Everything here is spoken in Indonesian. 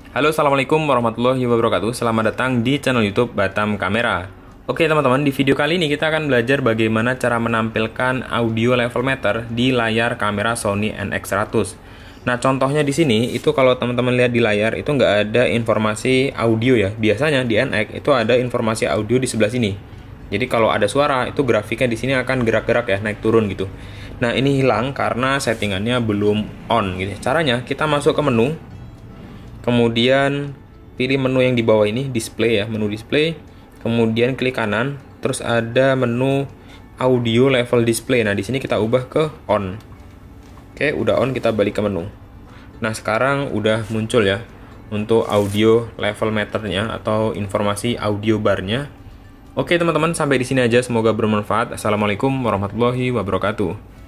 Halo, assalamualaikum warahmatullahi wabarakatuh. Selamat datang di channel YouTube Batam Kamera. Oke teman-teman, di video kali ini kita akan belajar bagaimana cara menampilkan audio level meter di layar kamera Sony NX100. Nah, contohnya di sini itu kalau teman-teman lihat di layar itu nggak ada informasi audio ya. Biasanya di NX itu ada informasi audio di sebelah sini. Jadi kalau ada suara itu grafiknya di sini akan gerak-gerak ya, naik turun gitu. Nah, ini hilang karena settingannya belum on gitu. Caranya kita masuk ke menu. Kemudian pilih menu yang di bawah ini, display ya, menu display. Kemudian klik kanan, terus ada menu audio level display. Nah, di sini kita ubah ke on. Oke, udah on, kita balik ke menu. Nah, sekarang udah muncul ya untuk audio level meternya atau informasi audio barnya. Oke, teman-teman, sampai di sini aja, semoga bermanfaat. Assalamualaikum warahmatullahi wabarakatuh.